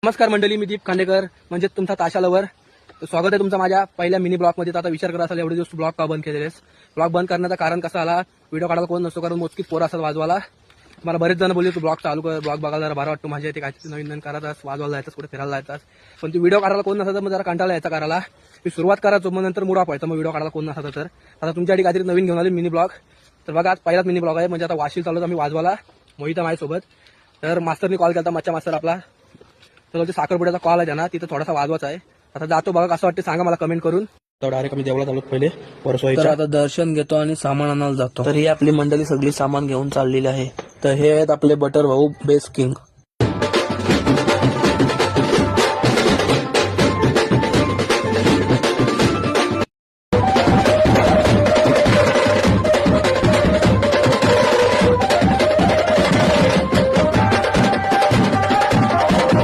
नमस्कार मंडळी, मी दीप खांडेकर म्हणजे तुमचा ताशा लवर. स्वागत आहे तुमचं माझ्या पहिल्या मिनी ब्लॉगमध्ये. आता विचार करत असाल एवढे दिवस ब्लॉग का बंद केलेस. ब्लॉग बंद करण्याचं कारण कसं आला, व्हिडिओ काढायला कोण नसतो कारण मोजकीच पोरं असतात वाजवायला. मला बरेच जण बोलले तू ब्लॉग चालू कर, ब्लॉग बघायला जरा बरं वाटतो, माझ्या ते काहीतरी नवीन नवीन करतात, वाजवायला जायचं, कुठे फिरायला जायचं. पण तू व्हिडिओ काढायला कोण नसतं तर मग जरा कंटाळा यायचा करायला. मी सुरुवात करायचो, मग नंतर मूड ऑफ व्हायचा मग व्हिडिओ काढायला कोण नसतं तर. आता तुमच्यासाठी काहीतरी नवीन घेऊन आले मिनी ब्लॉग. तर बघा, आज पहिलाच मिनी ब्लॉग आहे. म्हणजे आता वाशील चालू आम्ही वाजवायला, मोहिता माझ्यासोबत. तर मास्तरनी कॉल केला, मच्छा मास्तर आपला. तर साखरपुड्याचा कॉल आहे त्यांना, तिथं थोडासा वाजवायचा आहे. आता जातो बघा, कसं वाटतं सांगा मला कमेंट करून. तर डायरेक्ट आम्ही देवळात आलो पहिले तर आता दर्शन घेतो आणि सामान आणायला जातो. तर ही आपली मंडळी सगळी सामान घेऊन चाललेली आहे. तर हे आहेत आपले बटर भाऊ बेस किंग.